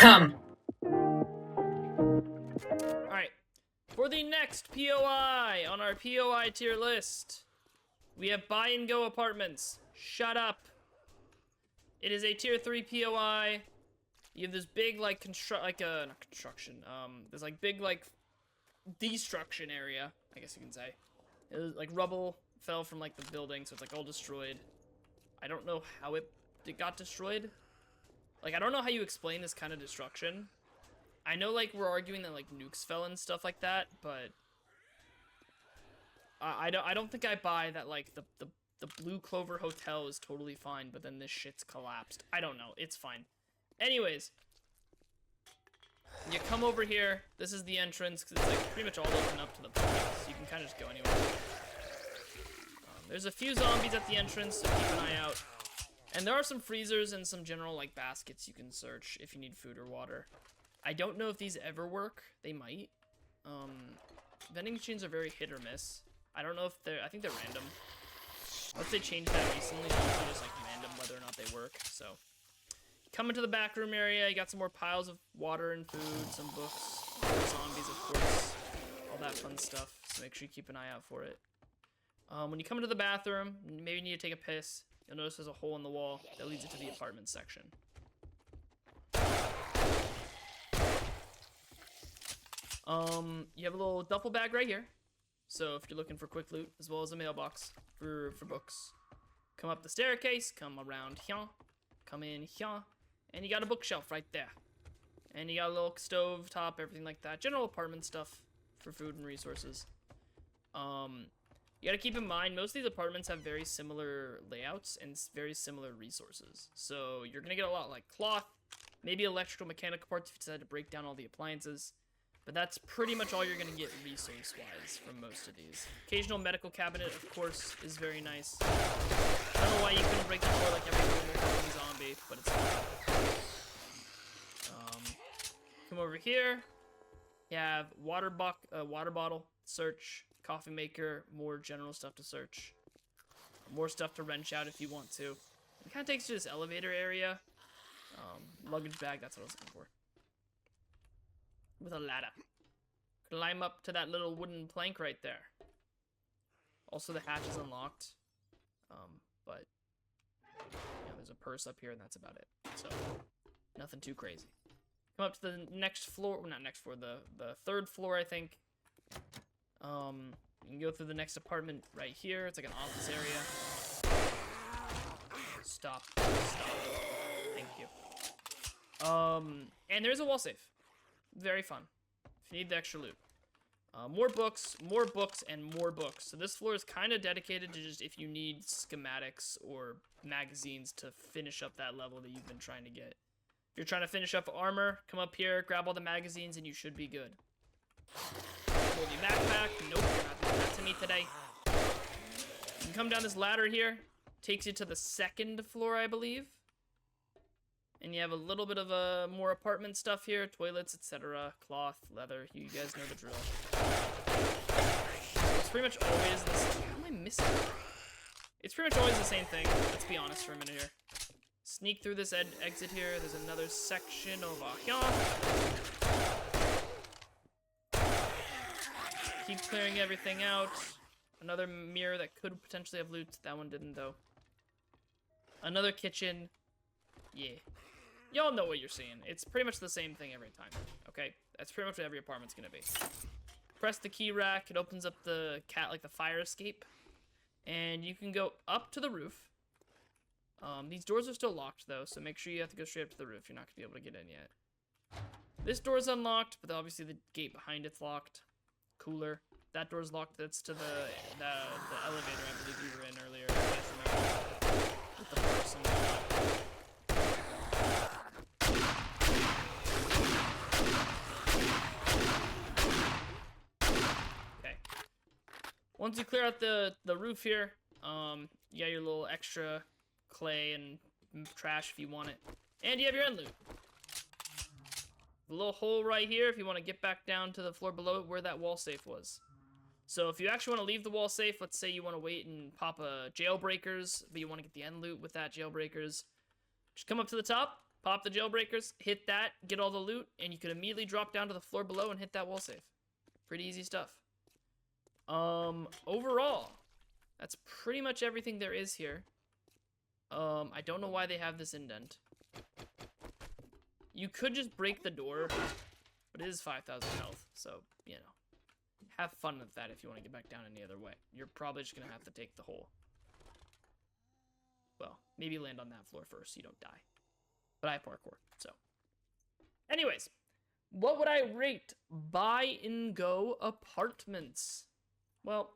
Come. Alright. For the next POI on our POI tier list, we have Buy and Go Apartments. Shut up. It is a tier 3 POI. You have this big, like, not construction, there's, like, big, like, destruction area, I guess you can say. It was, like, rubble fell from, like, the building, so it's, like, all destroyed. I don't know how it got destroyed. Like, I don't know how you explain this kind of destruction. I know, like, we're arguing that, like, nukes fell and stuff like that, but I don't think I buy that, like, the Blue Clover Hotel is totally fine, but then this shit's collapsed. I don't know. It's fine. Anyways, you come over here. This is the entrance, because it's, like, pretty much all open up to the public, so you can kind of just go anywhere. There's a few zombies at the entrance, so keep an eye out. And there are some freezers and some general, like, baskets you can search if you need food or water. I don't know if these ever work. They might. Vending machines are very hit or miss. I don't know if they're... I think they're random. Unless they changed that recently, they're just, like, random whether or not they work, so... Come into the back room area, you got some more piles of water and food, some books, zombies, of course, all that fun stuff, so make sure you keep an eye out for it. When you come into the bathroom, maybe you need to take a piss, you'll notice there's a hole in the wall that leads into the apartment section. You have a little duffel bag right here, so if you're looking for quick loot, as well as a mailbox for books. Come up the staircase, come around here, come in here, and you got a bookshelf right there. And you got a little stove top, everything like that. General apartment stuff for food and resources. You gotta keep in mind, most of these apartments have very similar layouts and very similar resources. So you're gonna get a lot like cloth, maybe electrical mechanical parts if you decide to break down all the appliances. But that's pretty much all you're gonna get resource-wise from most of these. Occasional medical cabinet, of course, is very nice. I don't know why you couldn't break the door like every normal fucking zombie, but it's fine. Come over here. You have water bottle, search, coffee maker, more general stuff to search. More stuff to wrench out if you want to. It kind of takes you to this elevator area. Luggage bag, that's what I was looking for. With a ladder. Climb up to that little wooden plank right there. Also, the hatch is unlocked. But there's a purse up here, and that's about it. So, nothing too crazy. Come up to the next floor. Well, not next floor. The third floor, I think. You can go through the next apartment right here. It's like an office area. Stop. Thank you. And there's a wall safe. Very fun. If you need the extra loot. More books, and more books. So this floor is kind of dedicated to just if you need schematics or magazines to finish up that level that you've been trying to get. If you're trying to finish up armor, come up here, grab all the magazines, and you should be good. Hold your backpack. Nope, you're not doing that to me today. You can come down this ladder here. Takes you to the second floor, I believe. And you have a little bit of more apartment stuff here, toilets, etc., cloth, leather. You guys know the drill. It's pretty much always the same. How am I missing? It's pretty much always the same thing. Let's be honest for a minute here. Sneak through this exit here. There's another section over here. Keep clearing everything out. Another mirror that could potentially have loot. That one didn't, though. Another kitchen. Yeah. Y'all know what you're seeing. It's pretty much the same thing every time, okay? That's pretty much what every apartment's gonna be. Press the key rack, it opens up the fire escape, and you can go up to the roof. These doors are still locked, though, so make sure you have to go straight up to the roof. You're not gonna be able to get in yet. This door's unlocked, but obviously the gate behind it's locked. Cooler. That door's locked. That's to the elevator I believe you were in earlier. I can't remember. With the person. Once you clear out the roof here, you got your little extra clay and trash if you want it. And you have your end loot. A little hole right here if you want to get back down to the floor below it where that wall safe was. So if you actually want to leave the wall safe, let's say you want to wait and pop a jailbreakers, but you want to get the end loot with that jailbreakers, just come up to the top, Pop the jailbreakers, hit that, get all the loot, and you could immediately drop down to the floor below and hit that wall save. Pretty easy stuff. Overall, that's pretty much everything there is here. I don't know why they have this indent. You could just break the door, but it is 5,000 health, so, you know. Have fun with that if you want to get back down any other way. You're probably just going to have to take the hole. Well, maybe land on that floor first so you don't die. But I have parkour, so. Anyways, what would I rate buy and go apartments? Well,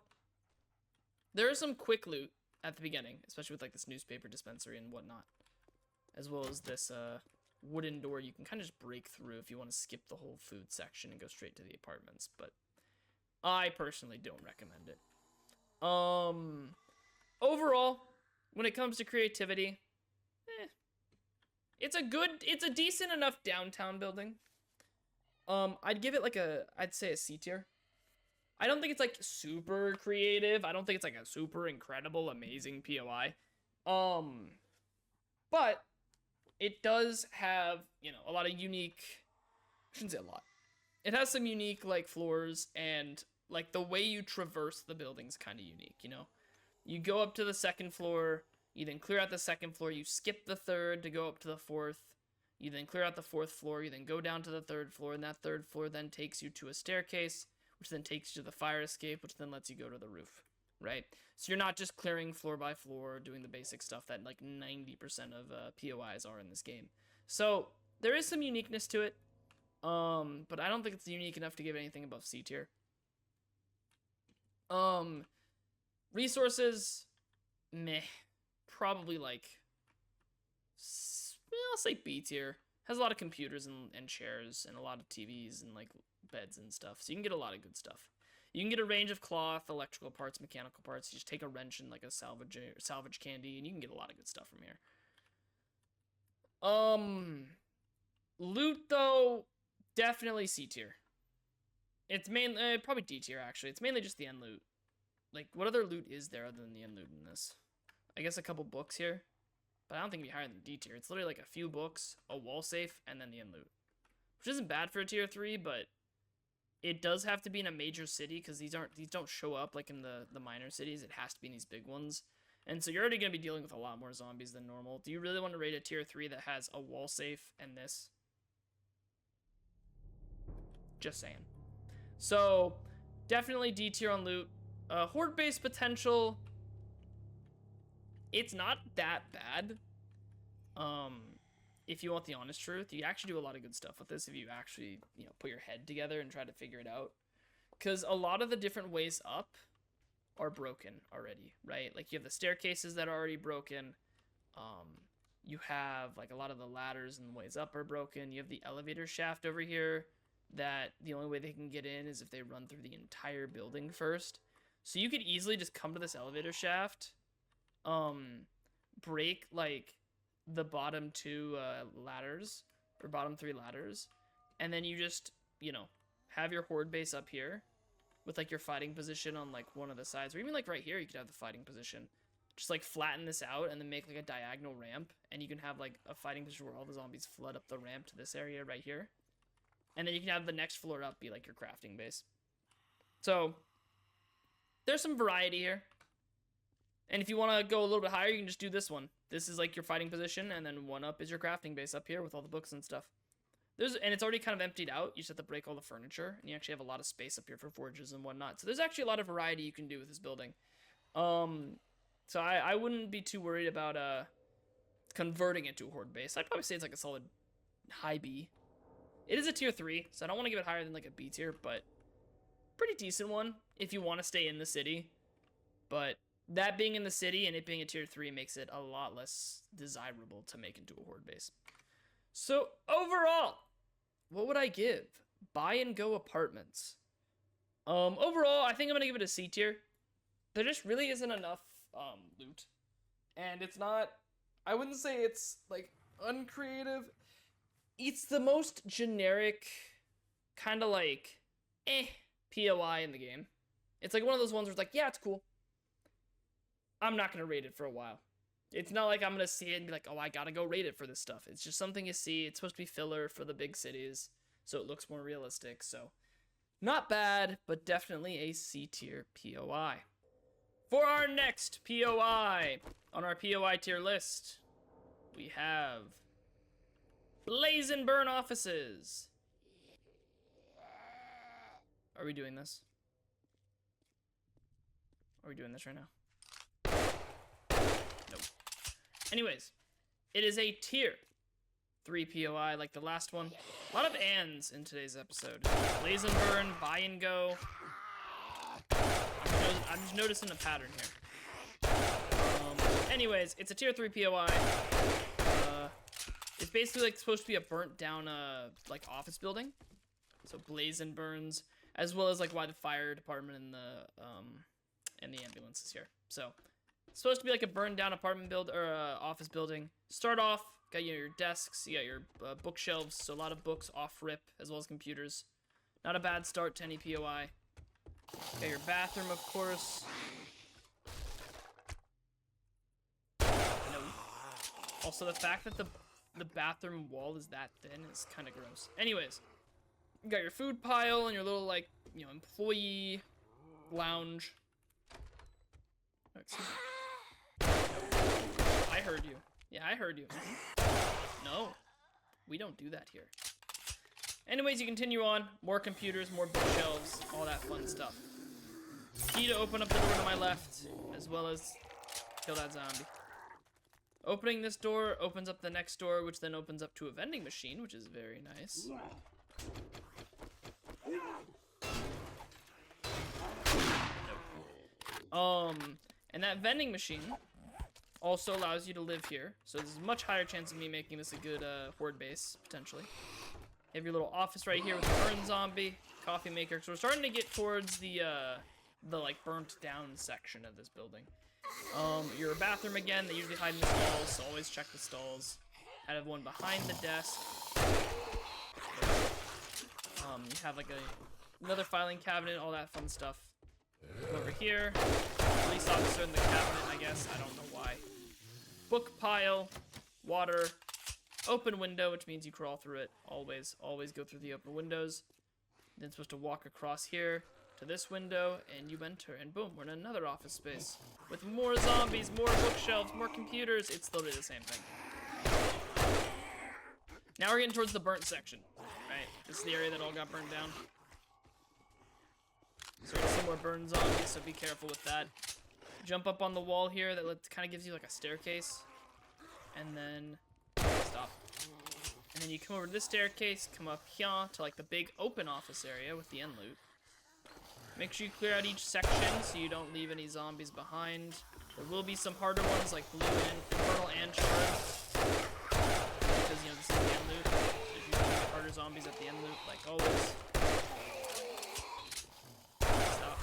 there is some quick loot at the beginning, especially with like this newspaper dispensary and whatnot. As well as this wooden door you can kind of just break through if you want to skip the whole food section and go straight to the apartments. But I personally don't recommend it. Overall, when it comes to creativity, it's a decent enough downtown building. I'd give it like I'd say a C tier. I don't think it's like super creative. I don't think it's like a super incredible, amazing POI. But it does have, you know, a lot of unique, I shouldn't say a lot. It has some unique like floors, and like the way you traverse the building's kind of unique, you know? You go up to the second floor, you then clear out the second floor, you skip the third to go up to the fourth, you then clear out the fourth floor, you then go down to the third floor, and that third floor then takes you to a staircase, which then takes you to the fire escape, which then lets you go to the roof, right? So you're not just clearing floor by floor, doing the basic stuff that like 90% of POIs are in this game. So there is some uniqueness to it, but I don't think it's unique enough to give anything above C tier. Resources, meh. Probably like, I'll say B tier. Has a lot of computers and chairs and a lot of TVs and like beds and stuff. So you can get a lot of good stuff. You can get a range of cloth, electrical parts, mechanical parts. You just take a wrench and like a salvage candy, and you can get a lot of good stuff from here. Loot though, definitely C tier. It's mainly probably D tier actually. It's mainly just the end loot. Like, what other loot is there other than the end loot in this? I guess a couple books here, but I don't think it'd be higher than D tier. It's literally like a few books, a wall safe, and then the end loot, which isn't bad for a tier 3, but it does have to be in a major city because these don't show up like in the minor cities. It has to be in these big ones, and so you're already gonna be dealing with a lot more zombies than normal. Do you really want to rate a tier 3 that has a wall safe and this? Just saying. So definitely D tier on loot. Horde based potential, it's not that bad. If you want the honest truth, you actually do a lot of good stuff with this if you actually, you know, put your head together and try to figure it out. Because a lot of the different ways up are broken already, right? Like you have the staircases that are already broken. You have like a lot of the ladders and the ways up are broken. You have the elevator shaft over here that the only way they can get in is if they run through the entire building first. So you could easily just come to this elevator shaft, break like the bottom two ladders, or bottom 3 ladders, and then you just, you know, have your horde base up here with like your fighting position on like one of the sides, or even like right here you could have the fighting position. Just like flatten this out and then make like a diagonal ramp, and you can have like a fighting position where all the zombies flood up the ramp to this area right here. And then you can have the next floor up be like your crafting base. So there's some variety here. And if you want to go a little bit higher, you can just do this one. This is like your fighting position, and then one up is your crafting base up here with all the books and stuff. And it's already kind of emptied out. You just have to break all the furniture, and you actually have a lot of space up here for forges and whatnot. So there's actually a lot of variety you can do with this building. So I wouldn't be too worried about converting it to a horde base. I'd probably say it's like a solid high B. It is a tier 3, so I don't want to give it higher than like a B tier, but pretty decent one if you want to stay in the city. But that being in the city and it being a tier 3 makes it a lot less desirable to make into a horde base. So overall, what would I give buy and go apartments? Overall, I think I'm gonna give it a C tier. There just really isn't enough loot, and it's not, I wouldn't say it's like uncreative. It's the most generic kind of like POI in the game. It's like one of those ones where it's like, yeah, it's cool. I'm not gonna rate it for a while. It's not like I'm gonna see it and be like, oh, I gotta go rate it for this stuff. It's just something you see. It's supposed to be filler for the big cities, so it looks more realistic. So, not bad, but definitely a C tier POI. For our next POI, on our POI tier list, we have Blaze and Burn Offices. Are we doing this? Are we doing this right now? Nope. Anyways, it is a tier 3 POI like the last one. A lot of ands in today's episode. Blaze and Burn, Buy and Go. I'm just noticing a pattern here. Anyways, it's a tier 3 POI. It's basically like supposed to be a burnt down like office building. So Blaze and Burns, as well as like why the fire department and the ambulance is here. So it's supposed to be like a burned down apartment build or office building. Start off, got your desks, you got your bookshelves, so a lot of books off rip, as well as computers. Not a bad start to any POI. Got your bathroom, of course. No. Also, the fact that the bathroom wall is that thin is kind of gross. Anyways, you got your food pile and your little, like, you know, employee lounge. Oh, excuse me. I heard you. Yeah, I heard you. No, we don't do that here. Anyways, you continue on. More computers, more bookshelves, all that fun stuff. Key to open up the door to my left, as well as kill that zombie. Opening this door opens up the next door, which then opens up to a vending machine, which is very nice. And that vending machine also allows you to live here, so there's a much higher chance of me making this a good horde base, potentially. You have your little office right here with the burn zombie, coffee maker. So we're starting to get towards the like burnt down section of this building. Your bathroom again. They usually hide in the stalls, so always check the stalls. I have one behind the desk. You have like another filing cabinet, all that fun stuff. Come over here. Police officer in the cabinet, I guess. I don't know why. Book pile, water. Open window, which means you crawl through it. Always go through the open windows. Then supposed to walk across here to this window, and you enter, and boom, we're in another office space with more zombies, more bookshelves, more computers. It's literally the same thing. Now we're getting towards the burnt section, right? This is the area that all got burned down. So we're gonna see more burn zombies, so be careful with that. Jump up on the wall here that kind of gives you like a staircase, and then stop. And then you come over to this staircase, come up here to like the big open office area with the end loot. Make sure you clear out each section so you don't leave any zombies behind. There will be some harder ones like blue and infernal and shard. Because, you know, this is the end loot. There's usually harder zombies at the end loot, like always. Stop.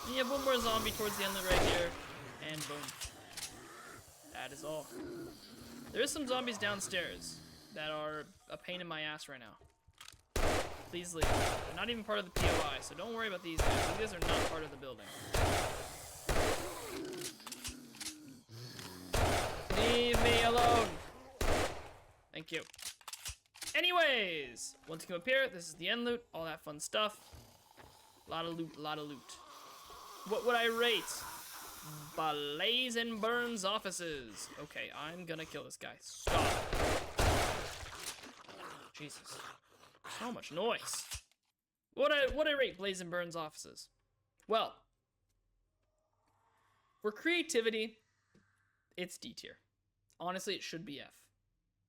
And you have one more zombie towards the end loot right here. And boom. That is all. There is some zombies downstairs that are a pain in my ass right now. Please leave. They're not even part of the POI, so don't worry about these guys. These guys are not part of the building. Leave me alone. Thank you. Anyways, once you come up here, this is the end loot, all that fun stuff. A lot of loot, a lot of loot. What would I rate? Blaze and Burns offices. Okay, I'm gonna kill this guy. Stop. Jesus. So much noise. What I rate Blaze and Burns offices? Well, for creativity, it's D tier. Honestly, it should be F.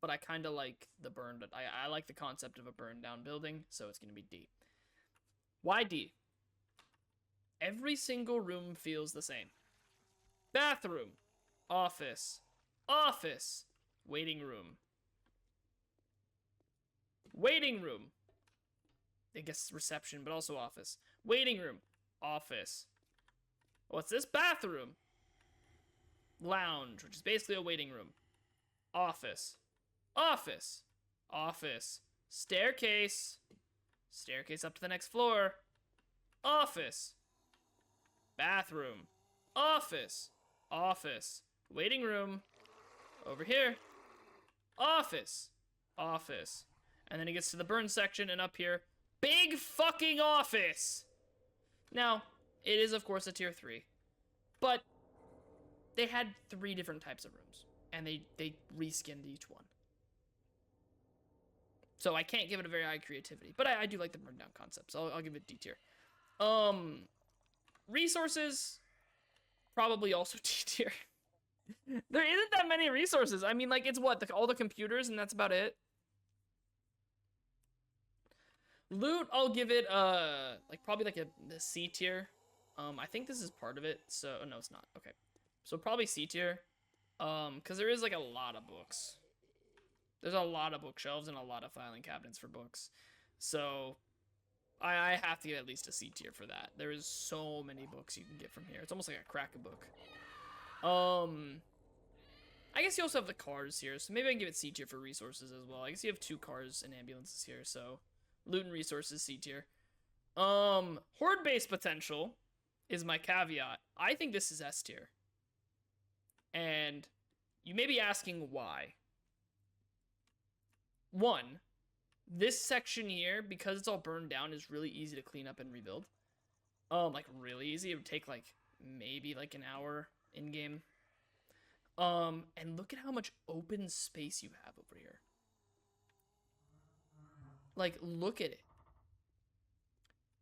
But I kind of like the burned. I like the concept of a burned down building, so it's gonna be D. Why D? Every single room feels the same. Bathroom, office, office, waiting room. Waiting room. I guess reception, but also office. Waiting room. Office. What's this? Bathroom. Lounge, which is basically a waiting room. Office. Office. Office. Staircase. Staircase up to the next floor. Office. Bathroom. Office. Office. waiting room, over here, office, office. And then he gets to the burn section, and up here, big fucking office! Now, it is, of course, a tier 3. But they had 3 different types of rooms, and they reskinned each one. So I can't give it a very high creativity, but I do like the burn down concept, so I'll give it D tier. Resources, probably also D tier. There isn't that many resources. I mean, like, it's what, all the computers, and that's about it. Loot, I'll give it, like, probably like the C tier. I think this is part of it, so, no, it's not. Okay. So probably C tier, because there is, like, a lot of books. There's a lot of bookshelves and a lot of filing cabinets for books. So, I have to give at least a C tier for that. There is so many books you can get from here. It's almost like a crack a book. I guess you also have the cars here, so maybe I can give it C tier for resources as well. I guess you have 2 cars and ambulances here, so loot and resources, C tier. Horde base potential is my caveat. I think this is S tier. And you may be asking why. 1, this section here, because it's all burned down, is really easy to clean up and rebuild. Like, really easy. It would take, like, maybe, like, an hour in-game. And look at how much open space you have over here. Like, look at it.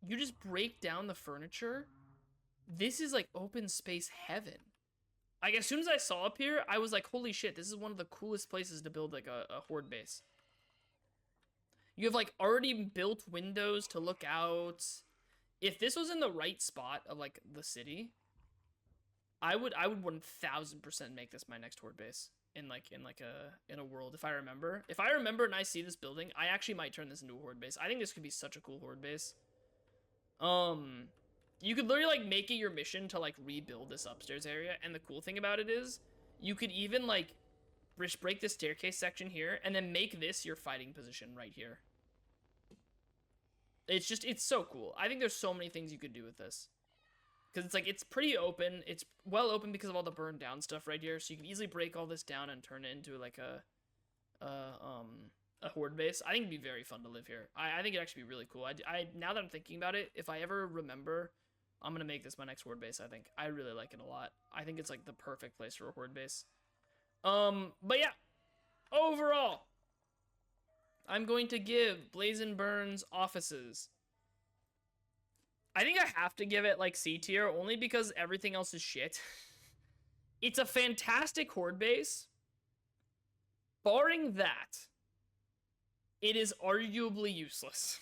You just break down the furniture. This is, like, open space heaven. Like, as soon as I saw up here, I was like, holy shit, this is one of the coolest places to build, like, a horde base. You have, like, already built windows to look out. If this was in the right spot of, like, the city, I would 1000% make this my next horde base in a world, if I remember. If I remember and I see this building, I actually might turn this into a horde base. I think this could be such a cool horde base. You could literally, like, make it your mission to, like, rebuild this upstairs area, and the cool thing about it is, you could even, like, break this staircase section here, and then make this your fighting position right here. It's so cool. I think there's so many things you could do with this. Because it's, like, it's pretty open. It's well open because of all the burned down stuff right here, so you can easily break all this down and turn it into, like, a horde base. I think it'd be very fun to live here. I think it'd actually be really cool. Now that I'm thinking about it, if I ever remember, I'm gonna make this my next horde base, I think. I really like it a lot. I think it's, like, the perfect place for a horde base. But yeah, overall, I'm going to give Blazin' Burns offices. I think I have to give it, like, C tier, only because everything else is shit. It's a fantastic horde base. Barring that, it is arguably useless.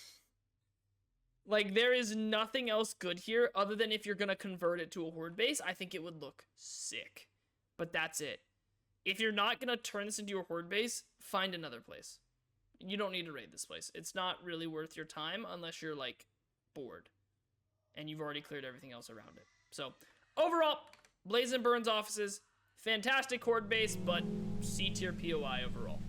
Like, there is nothing else good here other than if you're gonna convert it to a horde base, I think it would look sick. But that's it. If you're not gonna turn this into your horde base, find another place. You don't need to raid this place. It's not really worth your time unless you're, like, bored. And you've already cleared everything else around it. So, overall, Blazin' Burns offices, fantastic horde base, but C tier POI overall.